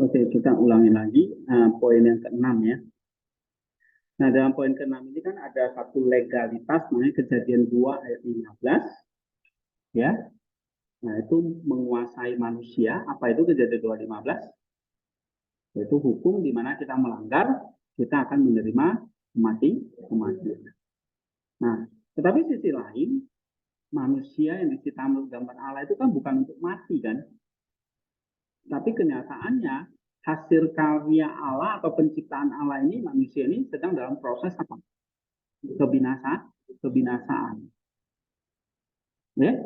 Oke, kita ulangi lagi poin yang keenam ya. Nah, dalam poin keenam ini kan ada satu legalitas, namanya Kejadian 2 ayat 15. Ya, nah itu menguasai manusia. Apa itu Kejadian 2 ayat 15? Yaitu hukum di mana kita melanggar, kita akan menerima kematian. Nah, tetapi sisi lain, manusia yang diciptakan menurut gambar Allah itu kan bukan untuk mati kan. Tapi kenyataannya hasil karya Allah atau penciptaan Allah ini, manusia ini sedang dalam proses apa? Kebinasaan. Ya,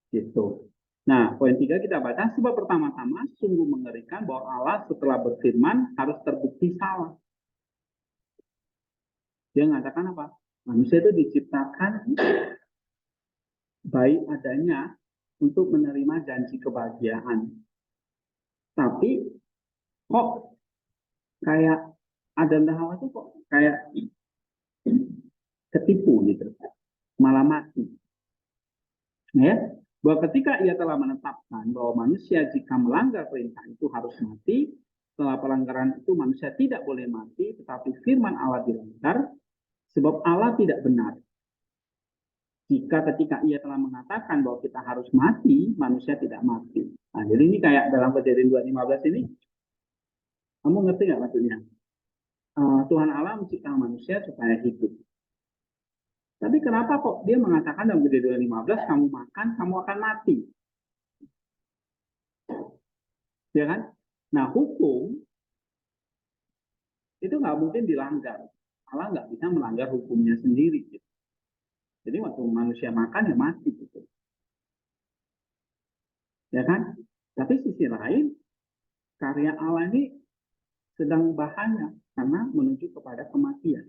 gitu. Nah, poin 3 kita baca, sebab pertama-tama sungguh mengerikan bahwa Allah setelah berfirman harus terbukti salah. Dia mengatakan apa? Manusia itu diciptakan baik adanya untuk menerima janji kebahagiaan. Tapi kok kayak Adam dan Hawa itu kok kayak ketipu gitu, malah mati. Ya, bahwa ketika ia telah menetapkan bahwa manusia jika melanggar perintah itu harus mati, setelah pelanggaran itu manusia tidak boleh mati, tetapi firman Allah dilanggar, sebab Allah tidak benar. Jika ketika ia telah mengatakan bahwa kita harus mati, manusia tidak mati. Nah, jadi ini kayak dalam Kejadian 2:15 ini, kamu ngerti nggak maksudnya? Tuhan Allah menciptakan manusia supaya hidup. Tapi kenapa kok dia mengatakan dalam Kejadian 2:15, kamu makan, kamu akan mati? Ya kan? Nah, hukum itu nggak mungkin dilanggar. Allah nggak bisa melanggar hukumnya sendiri. Gitu. Jadi waktu manusia makan ya mati. Gitu. Ya kan? Tapi sisi lain, karya Allah ini sedang bahaya karena menuju kepada kematian.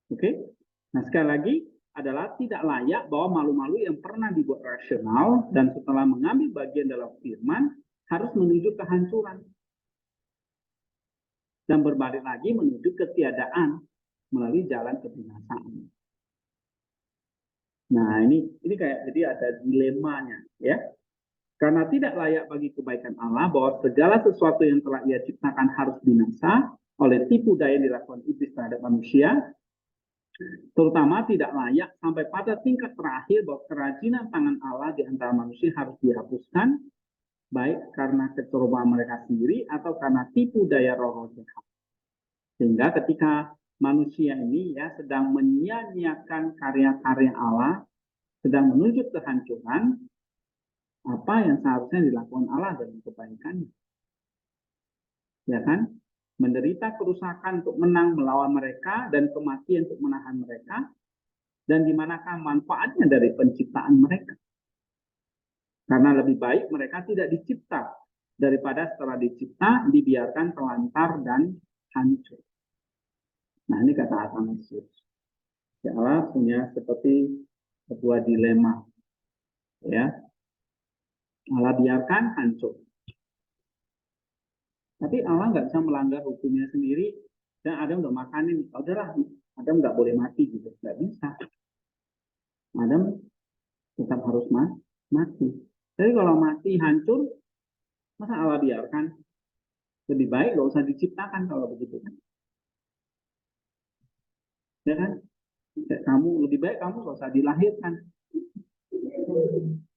Oke? Nah, sekali lagi adalah tidak layak bahwa malu-malu yang pernah dibuat rasional dan setelah mengambil bagian dalam firman harus menuju kehancuran. Dan berbalik lagi menuju ketiadaan melalui jalan kebinasaan. Nah, ini kayak jadi ada dilemanya, ya. Karena tidak layak bagi kebaikan Allah bahwa segala sesuatu yang telah Ia ciptakan harus binasa oleh tipu daya yang dilakukan iblis terhadap manusia, terutama tidak layak sampai pada tingkat terakhir bahwa kerajinan tangan Allah di antara manusia harus dihapuskan, baik karena kecerobohan mereka sendiri atau karena tipu daya roh jahat. Sehingga ketika manusia ini ya sedang menyia-nyiakan karya-karya Allah, sedang menuju kehancuran, apa yang seharusnya dilakukan Allah dalam kebaikannya. Ya kan? Menderita kerusakan untuk menang melawan mereka dan kematian untuk menahan mereka, dan di manakah manfaatnya dari penciptaan mereka? Karena lebih baik mereka tidak dicipta daripada setelah dicipta dibiarkan terlantar dan hancur. Nah, ini kata Athanasius. Ya, Allah punya seperti sebuah dilema. Ya, Allah biarkan hancur. Tapi Allah nggak bisa melanggar hukumnya sendiri. Dan Adam udah makanin, udahlah, Adam nggak boleh mati gitu, nggak bisa. Adam tetap harus mati. Jadi kalau mati hancur, masa Allah biarkan? Lebih baik nggak usah diciptakan kalau begitu kan? Ya kan? Kamu lebih baik kamu nggak usah dilahirkan.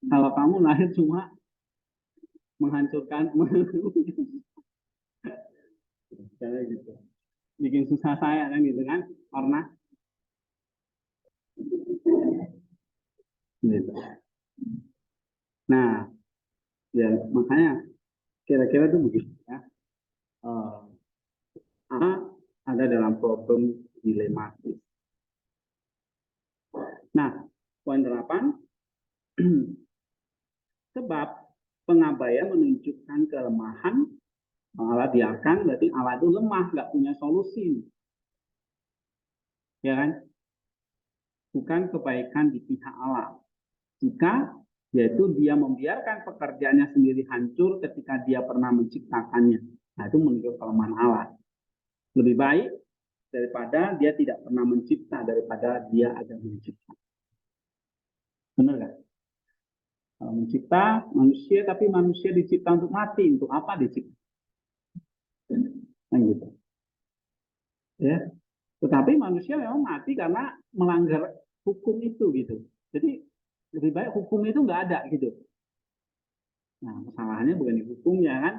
Kalau kamu lahir cuma menghancurkan, kayak gitu. Bikin susah saya kan gitu kan? Karena gitu. Nah, ya makanya kira-kira itu begitu ya. Ada dalam problem dilematis. Nah, poin 8, sebab pengabaian menunjukkan kelemahan, Allah biarkan, berarti Allah itu lemah, nggak punya solusi. Ya kan? Bukan kebaikan di pihak Allah. Jika yaitu dia membiarkan pekerjaannya sendiri hancur ketika dia pernah menciptakannya. Nah, itu menunjukkan kelemahan Allah. Lebih baik daripada dia tidak pernah mencipta daripada dia ada mencipta. Benar nggak? Kalau mencipta manusia, tapi manusia dicipta untuk mati. Untuk apa dicipta? Nah, gitu. Ya. Tetapi manusia memang mati karena melanggar hukum itu gitu. Jadi lebih baik hukum itu nggak ada gitu. Nah, masalahnya bukan di hukumnya kan,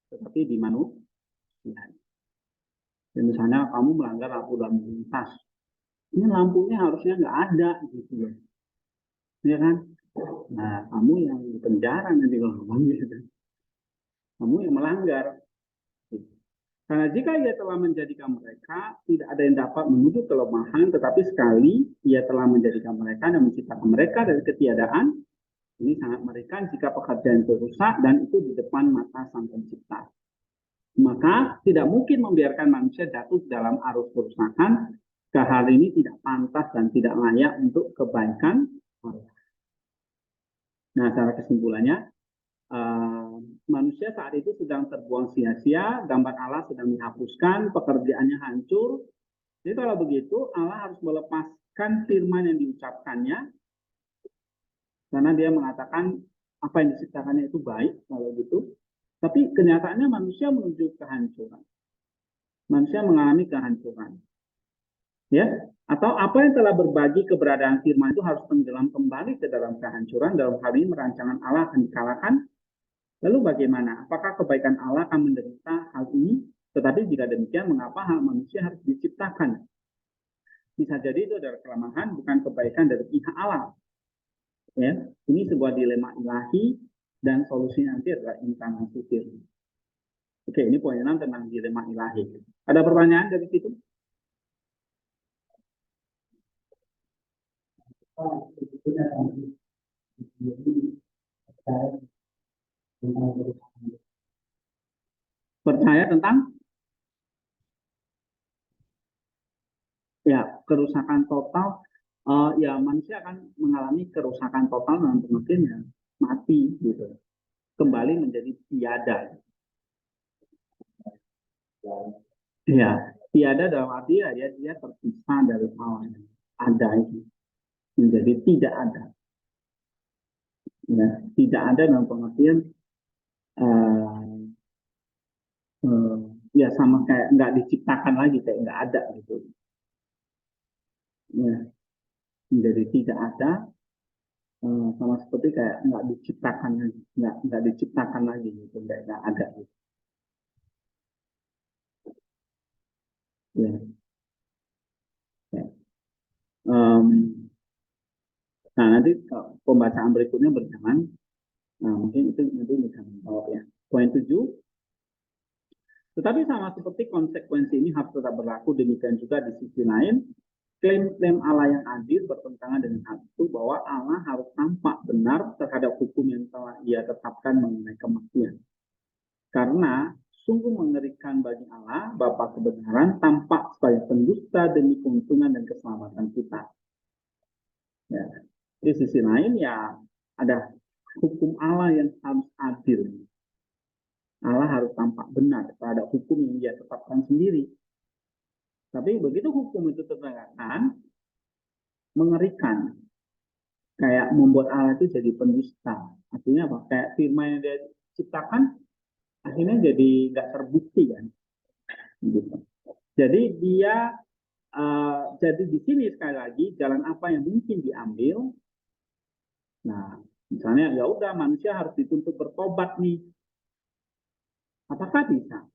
tetapi di manusia. Dan misalnya kamu melanggar lampu lalu lintas, ini lampunya harusnya nggak ada gitu loh, ya kan? Nah, kamu yang di penjara nanti kalau kamu gitu. Kamu yang melanggar. Karena jika ia telah menjadikan mereka, tidak ada yang dapat menuduh kelemahan, tetapi sekali ia telah menjadikan mereka dan menciptakan mereka dari ketiadaan, ini sangat mengerikan jika pekerjaan itu rusak dan itu di depan mata Sang Pencipta. Maka tidak mungkin membiarkan manusia jatuh dalam arus kerusakan. Hal ini tidak pantas dan tidak layak untuk kebaikan Allah. Nah, cara kesimpulannya, manusia saat itu sedang terbuang sia-sia, gambar Allah sedang dihapuskan, pekerjaannya hancur. Jadi kalau begitu, Allah harus melepaskan firman yang diucapkannya, karena dia mengatakan apa yang diciptakannya itu baik, kalau gitu. Tapi kenyataannya manusia menuju kehancuran. Manusia mengalami kehancuran. Ya, atau apa yang telah berbagi keberadaan firman itu harus tenggelam kembali ke dalam kehancuran. Dalam hal ini merancangan Allah akan dikalahkan. Lalu bagaimana? Apakah kebaikan Allah akan menderita hal ini? Tetapi jika demikian, mengapa hal manusia harus diciptakan? Bisa jadi itu adalah kelemahan, bukan kebaikan dari pihak Allah. Ya, ini sebuah dilema ilahi dan solusinya nanti adalah inkarnasi firman. Oke, ini poin 6 tentang dilema ilahi. Ada pertanyaan dari situ? Percaya tentang ya kerusakan total, ya manusia akan mengalami kerusakan total dalam pengertian ya mati gitu, kembali menjadi tiada. Ya, tiada dalam arti ya dia terpisah dari Allah yang ada itu, menjadi tidak ada. Ya, tidak ada dalam pengertian ya sama kayak nggak diciptakan lagi, kayak nggak ada gitu. Ya, menjadi tidak ada, sama seperti kayak nggak diciptakan lagi, nggak diciptakan lagi gitu, nggak ada gitu. Ya. Ya. Nah nanti pembacaan berikutnya berjalan, nah mungkin itu nanti bisa menjawab ya. Poin 7. Tetapi sama seperti konsekuensi ini harus tetap berlaku, demikian juga di sisi lain, klaim-klaim Allah yang adil bertentangan dengan hal itu, bahwa Allah harus tampak benar terhadap hukum yang telah ia tetapkan mengenai kematian. Karena sungguh mengerikan bagi Allah, Bapa kebenaran, tampak sebagai pendusta demi keuntungan dan keselamatan kita. Ya. Di sisi lain ya ada hukum Allah yang harus adil. Allah harus tampak benar terhadap hukum yang dia tetapkan sendiri. Tapi begitu hukum itu tertegakkan, mengerikan. Kayak membuat Allah itu jadi pendusta. Artinya apa? Kayak firman yang dia ciptakan, akhirnya jadi nggak terbukti kan. Gitu. Jadi dia, jadi di sini sekali lagi, jalan apa yang mungkin diambil. Nah, misalnya ya udah manusia harus dituntut bertobat nih. Apakah bisa?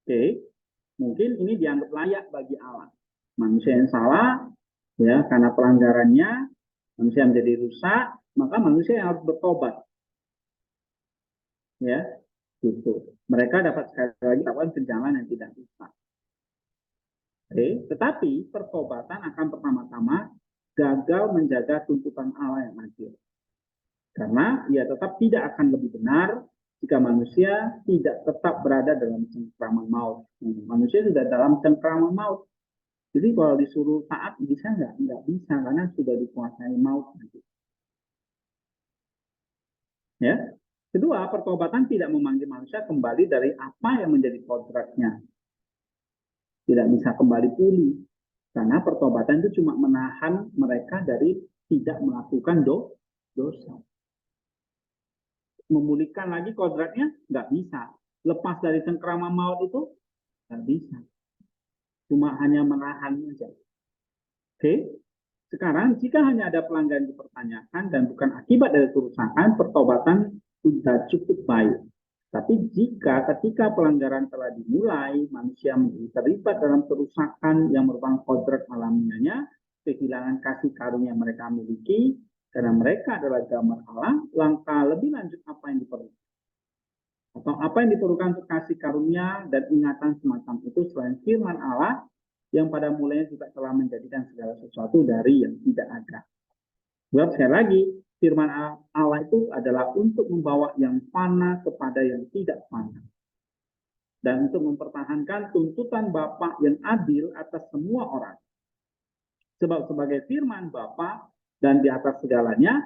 Oke, mungkin ini dianggap layak bagi Allah. Manusia yang salah, ya karena pelanggarannya, manusia menjadi rusak, maka manusia yang harus bertobat. Ya, gitu. Mereka dapat sekali lagi dapat penjalan yang tidak bisa. Oke, tetapi pertobatan akan pertama-tama gagal menjaga tuntutan Allah yang adil. Karena ia tetap tidak akan lebih benar jika manusia tidak tetap berada dalam cengkraman maut. Manusia sudah dalam cengkraman maut. Jadi kalau disuruh taat bisa nggak? Nggak bisa karena sudah dikuasai maut. Ya. Kedua, pertobatan tidak memanggil manusia kembali dari apa yang menjadi kontraknya. Tidak bisa kembali pulih. Karena pertobatan itu cuma menahan mereka dari tidak melakukan dosa. dosa. Memulihkan lagi kodratnya nggak bisa. Lepas dari cengkerama maut itu nggak bisa. Cuma hanya menahan saja. Oke? Sekarang jika hanya ada pelanggaran dipertanyakan dan bukan akibat dari kerusakan, pertobatan sudah cukup baik. Tapi jika ketika pelanggaran telah dimulai, manusia menjadi terlibat dalam kerusakan yang merupakan kodrat alamiahnya, kehilangan kasih karunia mereka miliki, karena mereka adalah gambar Allah, langkah lebih lanjut apa yang diperlukan. Atau apa yang diperlukan untuk kasih karunia dan ingatan semacam itu selain firman Allah yang pada mulanya juga telah menjadikan segala sesuatu dari yang tidak ada. Buat sekali lagi, firman Allah itu adalah untuk membawa yang fana kepada yang tidak fana. Dan untuk mempertahankan tuntutan Bapa yang adil atas semua orang. Sebab sebagai firman Bapa dan di atas segalanya,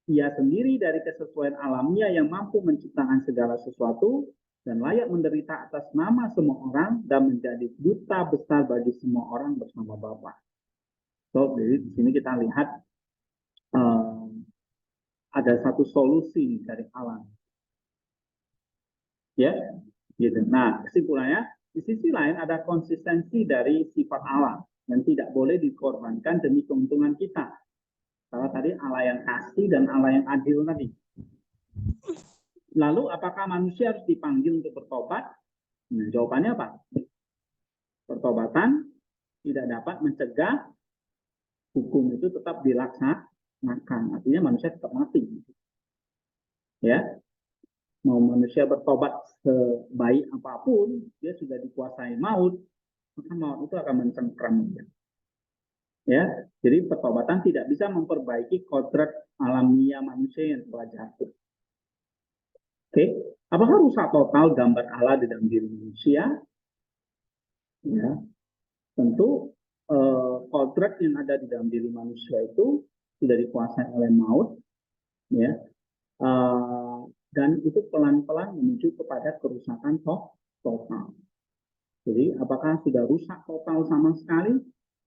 ia sendiri dari kesesuaian alamiah yang mampu menciptakan segala sesuatu dan layak menderita atas nama semua orang dan menjadi duta besar bagi semua orang bersama Bapa. So, jadi di sini kita lihat ada satu solusi dari alam. Ya, gitu. Nah, kesimpulannya di sisi lain ada konsistensi dari sifat Allah yang tidak boleh dikorbankan demi keuntungan kita. Kalau tadi Allah yang kasih dan Allah yang adil tadi. Lalu apakah manusia harus dipanggil untuk bertobat? Nah, jawabannya apa? Pertobatan tidak dapat mencegah hukum itu tetap dilaksanakan. Artinya manusia tetap mati. Ya, mau manusia bertobat sebaik apapun, dia sudah dikuasai maut, maka maut itu akan mencengkram dia. Ya, jadi pertobatan tidak bisa memperbaiki kodrat alamiah manusia yang telah jatuh. Oke, apakah rusak total gambar Allah di dalam diri manusia? Ya, tentu kodrat yang ada di dalam diri manusia itu sudah dikuasai oleh maut, ya, dan itu pelan-pelan menuju kepada kerusakan total. Jadi, apakah sudah rusak total sama sekali?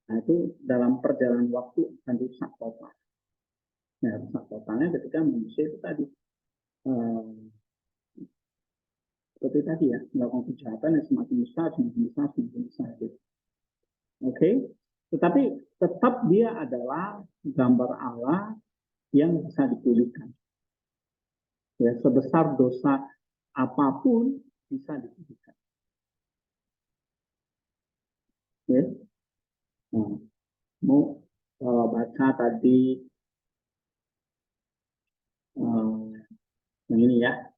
Nah, itu dalam perjalanan waktu akan rusak total. Nah, rusak totalnya ketika manusia itu tadi seperti tadi ya, melakukan kejahatan yang semakin besar. Gitu. Oke, tetapi tetap dia adalah gambar Allah yang bisa dipulihkan. Ya, sebesar dosa apapun bisa dipulihkan. Ya, nah, mau baca tadi yang ini ya,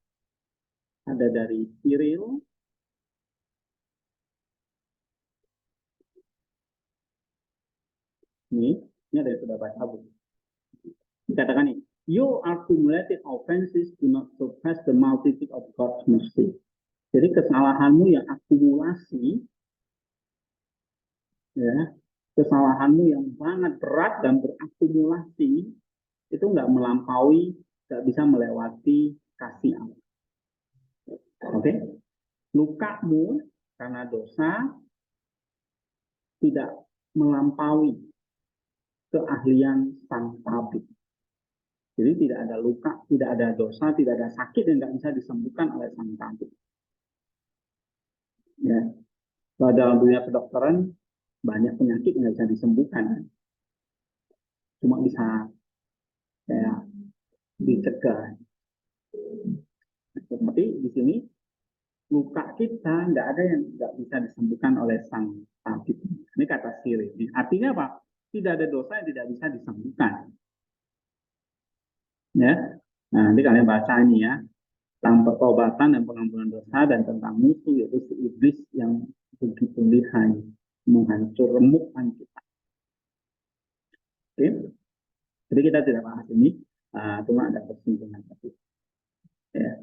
ada dari Cyril. Ini ada yang sudah baca bu. Dikatakan ini, your accumulated offenses do not surpass the multitude of God's mercy. Jadi kesalahanmu yang akumulasi, ya, kesalahanmu yang sangat berat dan berakumulasi itu nggak melampaui, nggak bisa melewati kasih Allah. Oke, lukamu karena dosa tidak melampaui keahlian sang tabib. Jadi tidak ada luka, tidak ada dosa, tidak ada sakit yang nggak bisa disembuhkan oleh sang tabib. Ya, kalau dalam dunia kedokteran banyak penyakit yang nggak bisa disembuhkan, cuma bisa kayak dicegah. Tapi di sini luka kita nggak ada yang nggak bisa disembuhkan oleh sang tabib. Ini kata Siri. Artinya apa? Tidak ada dosa yang tidak bisa disembuhkan. Ya, nah nanti kalian baca ini ya tentang pertobatan dan pengampunan dosa dan tentang musuh yaitu si iblis yang begitu lihai menghancur remukkan kita. Oke, jadi kita tidak bahas ini, cuma ada kesimpulan tadi. Ya.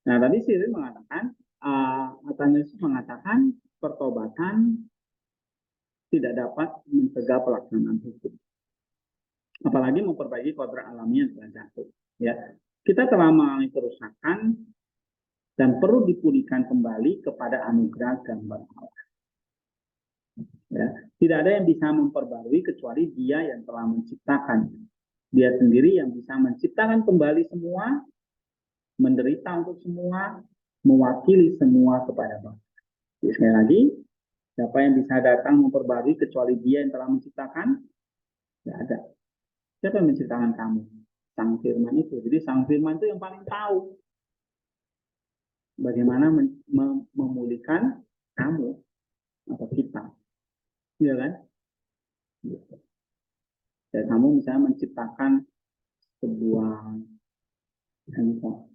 Nah tadi Siri mengatakan, Yesus mengatakan pertobatan tidak dapat mencegah pelaksanaan hukum, apalagi memperbaiki kodrat alami yang telah jatuh. Ya, kita telah mengalami kerusakan dan perlu dipulihkan kembali kepada anugerah gambar Allah. Ya, tidak ada yang bisa memperbarui kecuali Dia yang telah menciptakan. Dia sendiri yang bisa menciptakan kembali semua, menderita untuk semua, mewakili semua kepada Bapa. Jadi sekali lagi, siapa yang bisa datang memperbarui kecuali Dia yang telah menciptakan? Tidak ada. Siapa yang menciptakan kamu? Sang Firman itu. Jadi Sang Firman itu yang paling tahu bagaimana memulihkan kamu atau kita. Iya kan? Gitu. Dan kamu misalnya menciptakan sebuah handphone.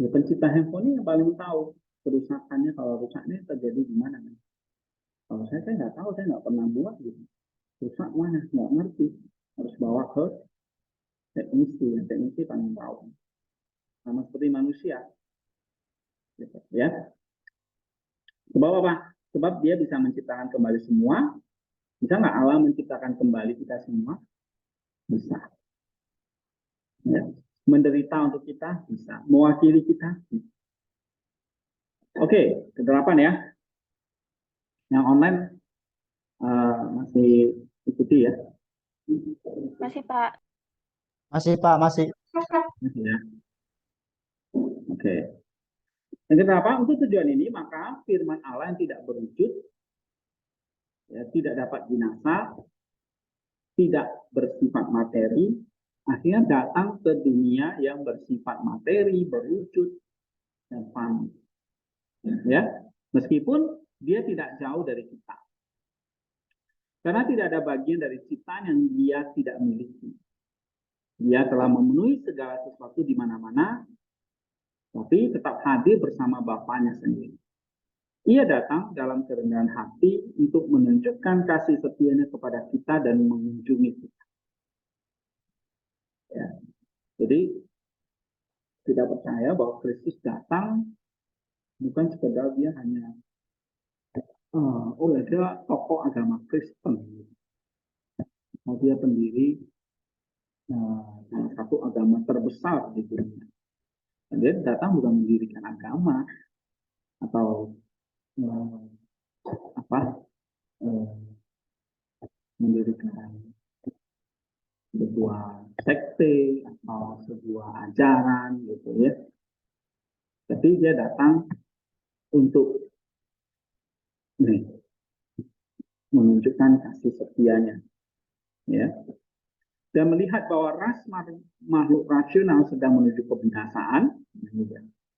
Ya, pencipta handphone ini yang paling tahu kerusakannya, kalau rusaknya terjadi di mana. Kalau saya nggak tahu, saya nggak pernah buat gitu. Rusak mana? Nggak ngerti. Harus bawa ke teknisi, yang teknisi paling tahu. Sama seperti manusia. Gitu, ya. Sebab apa? Sebab dia bisa menciptakan kembali semua. Bisa nggak Allah menciptakan kembali kita semua? Bisa. Ya. Menderita untuk kita? Bisa. Mewakili kita? Bisa. Oke, ke-8 ya. Yang online masih ikuti ya? Masih, Pak. Masih, Pak, masih. Masih ya. Oke. Yang kenapa? Untuk tujuan ini, maka firman Allah yang tidak berwujud, ya, tidak dapat binasa, tidak bersifat materi, akhirnya datang ke dunia yang bersifat materi, berwujud, dan fana. Ya, meskipun dia tidak jauh dari kita. Karena tidak ada bagian dari ciptaan yang dia tidak miliki. Dia telah memenuhi segala sesuatu di mana-mana, tapi tetap hadir bersama Bapaknya sendiri. Ia datang dalam kerendahan hati untuk menunjukkan kasih setianya kepada kita dan mengunjungi kita. Ya. Jadi tidak percaya bahwa Kristus datang bukan sekedar dia hanya dia tokoh agama Kristen, dia pendiri salah satu agama terbesar di dunia. Dan dia datang bukan mendirikan agama atau mendirikan sebuah sekte atau sebuah ajaran gitu ya. Tapi dia datang untuk menunjukkan kasih setianya, ya. Dan melihat bahwa ras makhluk rasional sedang menuju kebinasaan,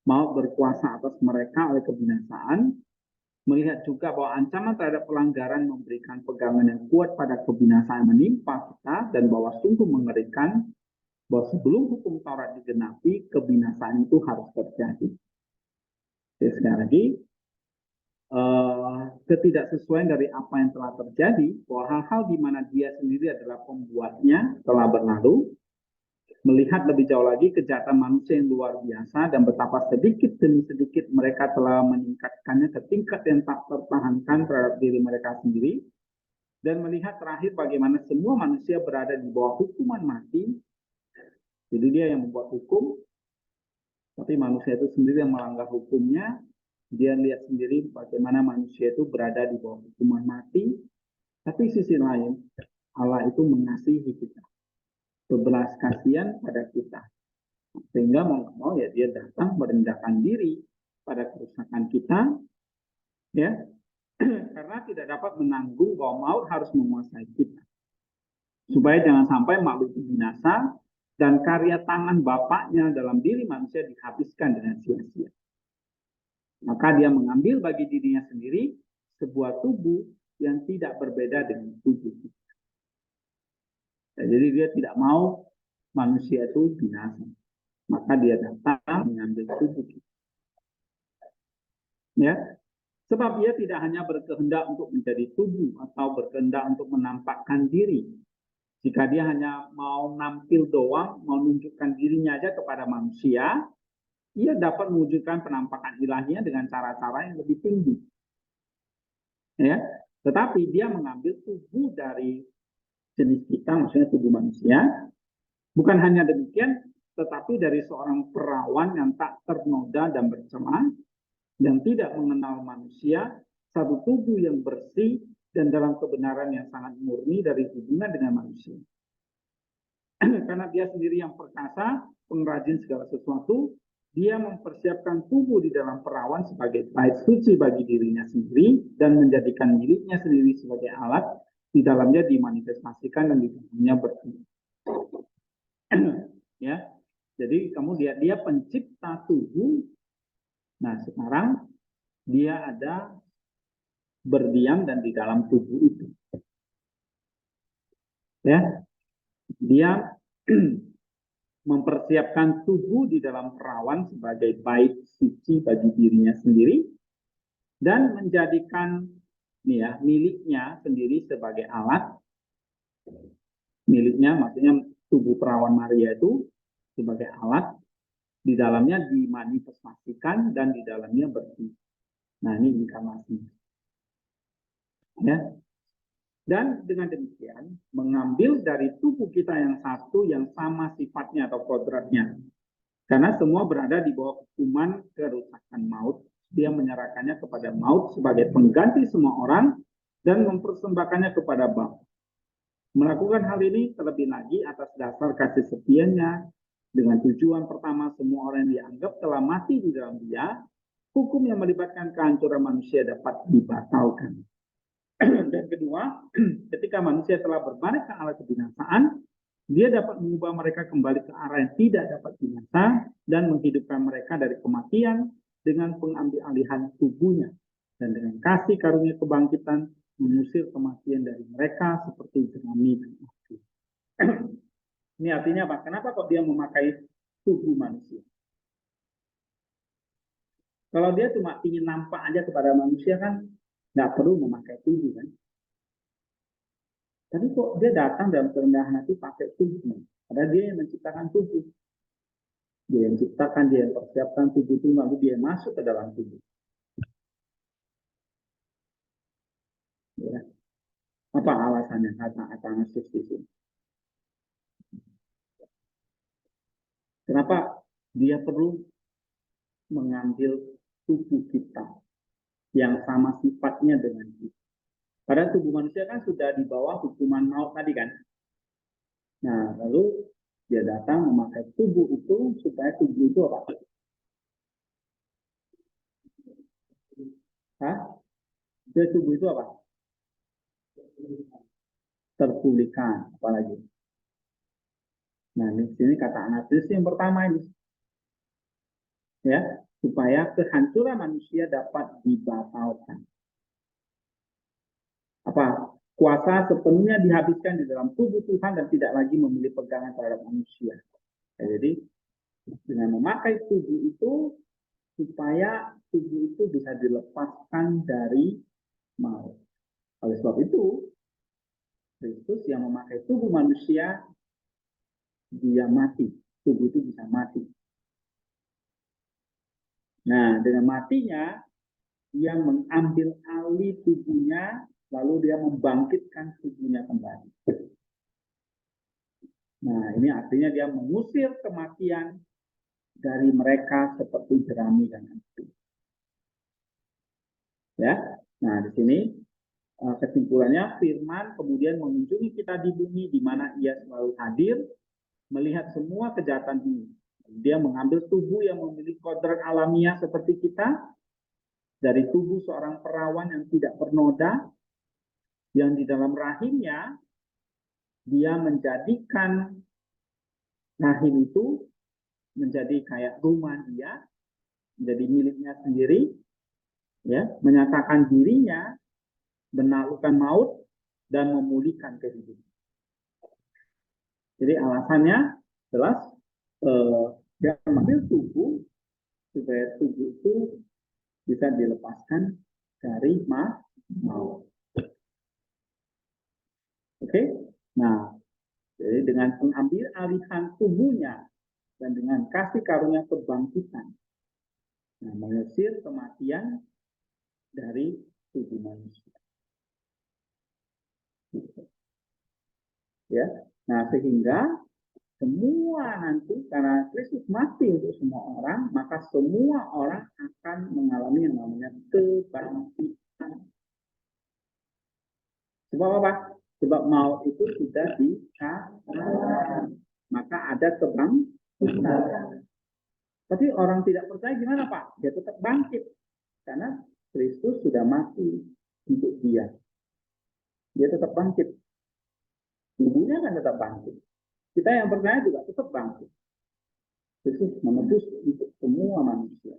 mau berkuasa atas mereka oleh kebinasaan, melihat juga bahwa ancaman terhadap pelanggaran memberikan pegangan yang kuat pada kebinasaan menimpa kita, dan bahwa sungguh mengerikan bahwa sebelum hukum Taurat digenapi, kebinasaan itu harus terjadi. Jadi sekali lagi, ketidaksesuaian dari apa yang telah terjadi, bahwa hal-hal di mana dia sendiri adalah pembuatnya telah berlalu, melihat lebih jauh lagi kejahatan manusia yang luar biasa dan betapa sedikit demi sedikit mereka telah meningkatkannya ke tingkat yang tak tertahankan terhadap diri mereka sendiri, dan melihat terakhir bagaimana semua manusia berada di bawah hukuman mati. Jadi dia yang membuat hukum, tapi manusia itu sendiri yang melanggar hukumnya. Dia lihat sendiri bagaimana manusia itu berada di bawah hukuman mati. Tapi sisi lain, Allah itu mengasihi kita, berbelas kasihan pada kita. Sehingga mau ya dia datang merendahkan diri pada kerusakan kita, ya, karena tidak dapat menanggung bahwa maut harus menguasai kita. Supaya jangan sampai makhluk itu binasa dan karya tangan Bapaknya dalam diri manusia dihabiskan dengan sia-sia. Maka dia mengambil bagi dirinya sendiri sebuah tubuh yang tidak berbeda dengan tubuh kita. Jadi dia tidak mau manusia itu binasa. Maka dia datang mengambil tubuh kita. Ya, sebab dia tidak hanya berkehendak untuk menjadi tubuh atau berkehendak untuk menampakkan diri. Jika dia hanya mau nampil doang, mau menunjukkan dirinya aja kepada manusia, ia dapat mewujudkan penampakan ilahnya dengan cara-cara yang lebih tinggi. Ya, tetapi dia mengambil tubuh dari jenis kita, maksudnya tubuh manusia. Bukan hanya demikian, tetapi dari seorang perawan yang tak ternoda dan bercela, yang tidak mengenal manusia, satu tubuh yang bersih dan dalam kebenaran yang sangat murni dari hubungan dengan manusia. karena dia sendiri yang perkasa, pengrajin segala sesuatu, dia mempersiapkan tubuh di dalam perawan sebagai bait suci bagi dirinya sendiri dan menjadikan miliknya sendiri sebagai alat di dalamnya dimanifestasikan dan di dalamnya bersih. Ya, jadi kamu lihat dia pencipta tubuh. Nah, sekarang dia ada berdiam dan di dalam tubuh itu. Ya, dia mempersiapkan tubuh di dalam perawan sebagai bait suci bagi dirinya sendiri dan menjadikan miliknya sendiri sebagai alat. Miliknya maksudnya tubuh perawan Maria itu sebagai alat, di dalamnya dimanifestasikan dan di dalamnya bersih. Nah, ini inkarnasi. Ya. Dan dengan demikian mengambil dari tubuh kita yang satu yang sama sifatnya atau kodratnya. Karena semua berada di bawah hukuman kerusakan maut. Dia menyerahkannya kepada maut sebagai pengganti semua orang dan mempersembahkannya kepada Bapa. Melakukan hal ini terlebih lagi atas dasar kasih setianya dengan tujuan pertama semua orang yang dianggap telah mati di dalam dia, hukum yang melibatkan kehancuran manusia dapat dibatalkan. Dan kedua, ketika manusia telah berbalik ke arah kebinasaan, dia dapat mengubah mereka kembali ke arah yang tidak dapat binasa dan menghidupkan mereka dari kematian dengan pengambil alihan tubuhnya dan dengan kasih karunia kebangkitan mengusir kematian dari mereka seperti jerami dan api. Ini artinya apa? Kenapa kok dia memakai tubuh manusia? Kalau dia cuma ingin nampak aja kepada manusia kan nggak perlu memakai tubuh kan? Tapi kok dia datang dalam kerendahan hati pakai tubuh? Padahal dia yang menciptakan tubuh. Dia yang ciptakan, dia yang persiapkan tubuh itu, lalu dia masuk ke dalam tubuh. Ya. Apa alasannya kata Athanasius di sini? Kenapa dia perlu mengambil tubuh kita yang sama sifatnya dengan kita? Padahal tubuh manusia kan sudah di bawah hukuman maut tadi kan. Nah, lalu dia datang memakai tubuh itu supaya tubuh itu apa? Hah? Dia tubuh itu apa? Terpulihkan, apalagi. Nah, di sini kata Athanasius yang pertama ini. Ya, supaya kehancuran manusia dapat dibatalkan. Apa? Kuasa sepenuhnya dihabiskan di dalam tubuh Tuhan dan tidak lagi memiliki pegangan terhadap manusia. Ya, jadi dengan memakai tubuh itu supaya tubuh itu bisa dilepaskan dari maut. Oleh sebab itu, Kristus yang memakai tubuh manusia, dia mati. Tubuh itu bisa mati. Nah, dengan matinya, dia mengambil alih tubuhnya, lalu dia membangkitkan tubuhnya kembali. Nah, ini artinya dia mengusir kematian dari mereka seperti jerami dan api. Ya, nah di sini kesimpulannya firman kemudian mengunjungi kita di bumi di mana ia selalu hadir melihat semua kejahatan ini. Dia mengambil tubuh yang memiliki kodrat alamiah seperti kita dari tubuh seorang perawan yang tidak bernoda, yang di dalam rahimnya dia menjadikan rahim itu menjadi kayak rumah dia, menjadi miliknya sendiri, ya, menyatakan dirinya menaklukkan maut dan memulihkan kehidupan. Jadi alasannya jelas dia mengambil tubuh supaya tubuh itu bisa dilepaskan dari maut. Oke, nah jadi dengan mengambil alihan tubuhnya dan dengan kasih karunia kebangkitan, nah, mengusir kematian dari tubuh manusia. Ya, nah sehingga semua nanti karena Kristus mati untuk semua orang, maka semua orang akan mengalami yang namanya kebangkitan. Sebab apa? Sebab maut itu sudah dikalahkan. maka ada kebangkitan. Tapi orang tidak percaya gimana Pak? Dia tetap bangkit. Karena Kristus sudah mati untuk dia. Dia tetap bangkit. Tubuhnya kan tetap bangkit. Kita yang percaya juga tetap bangkit. Kristus menebus untuk semua manusia.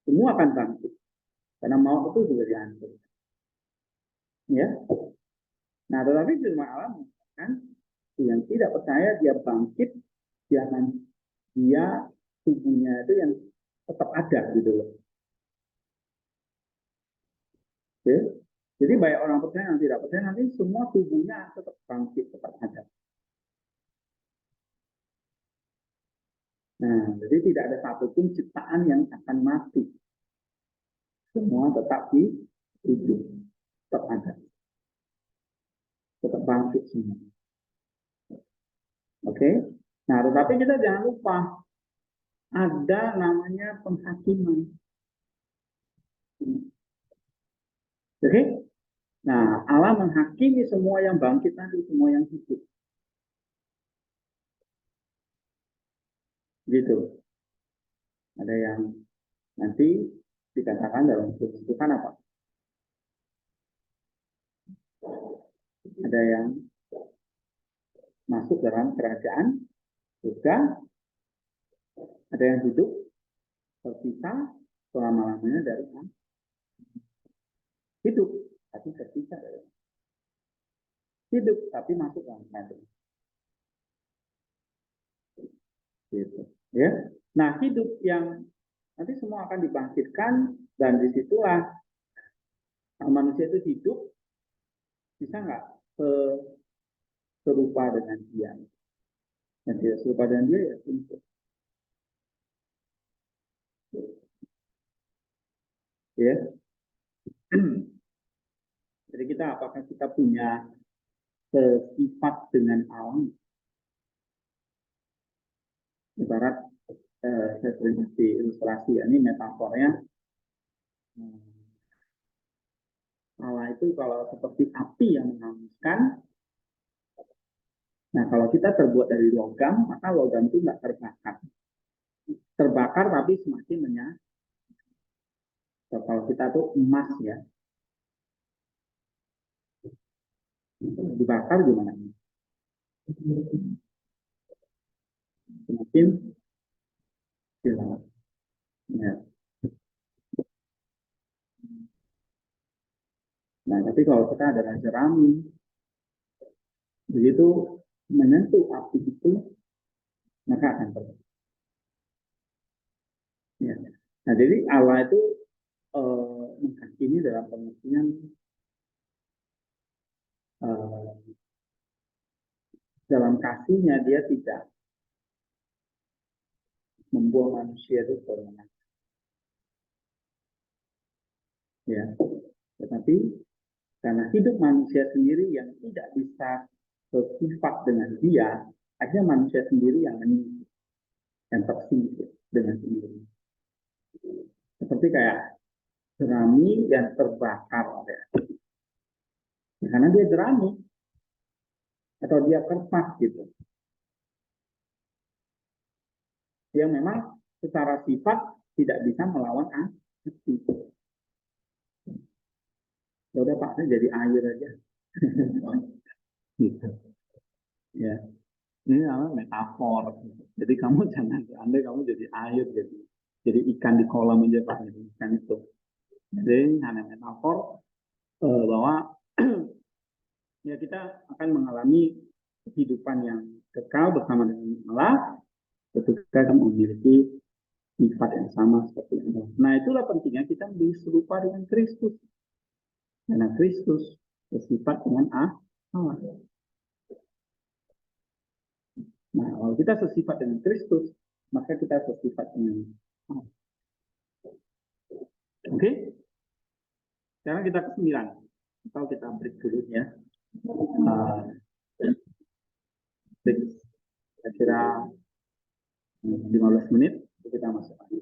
Semua akan bangkit. Karena maut itu sudah dihancurkan. Ya. Nah, tetapi firman Allah mengatakan yang tidak percaya dia bangkit, dia tubuhnya itu yang tetap ada gitu loh. Oke. Jadi baik orang percaya yang tidak percaya nanti semua tubuhnya tetap bangkit, tetap ada. Nah, jadi tidak ada satupun ciptaan yang akan mati. Semua tetap hidup, tetap ada. Tetap bangkit semua. Oke. Nah, tetapi kita jangan lupa ada namanya penghakiman. Oke. Nah, Allah menghakimi semua yang bangkit nanti, semua yang hidup. Gitu. Ada yang nanti dikatakan dalam Tuhan apa? Ada yang masuk dalam kerajaan surga, ada yang hidup terpisah selama-lamanya dari Tuhan. Hidup, tapi terpisah dari Tuhan. Hidup, tapi masuk dalam kerajaan. Gitu. Ya. Nah, hidup yang nanti semua akan dibangkitkan dan disitulah manusia itu hidup bisa nggak serupa dengan dia. Dan tidak serupa dengan dia ya tentu. Ya. Jadi apakah kita punya sifat dengan alam? Ibarat saya sering kasih ilustrasi, ini metafornya. Allah itu kalau seperti api yang menghanguskan. Nah, kalau kita terbuat dari logam, maka logam itu nggak terbakar. Terbakar tapi semakin menyala. Kalau kita tuh emas ya, dibakar gimana? Semakin hilang. Ya. Nah, tapi kalau kita adalah jerami, begitu menyentuh api itu, maka akan terbakar. Ya. Nah, jadi Allah itu menghakimi dalam pengertian dalam kasihnya dia tidak membuang manusia itu sembarangan. Ya, tetapi karena hidup manusia sendiri yang tidak bisa bersifat dengan dia, akhirnya manusia sendiri yang menyingkir, yang tersingkir dengan sendiri. Seperti kayak jerami yang terbakar, ya. Karena dia jerami atau dia kertas gitu. Yang memang secara sifat tidak bisa melawan api. Ya udah Pak, saya jadi air aja. Gitu. Ya. Ini namanya metafor. Jadi kamu jangan andai kamu jadi air, jadi ikan di kolam aja Pak, ikan itu. Jadi hanya metafor bahwa ya kita akan mengalami kehidupan yang kekal bersama dengan Allah ketika kamu memiliki sifat yang sama seperti Allah. Nah, itulah pentingnya kita menjadi serupa dengan Kristus. Karena Kristus bersifat dengan Allah. Nah, kalau kita sesifat dengan Kristus, maka kita sesifat dengan Allah. Oke? Sekarang kita ke 9. Atau kita break dulu ya. Break kira-kira 15 menit kita masuk lagi.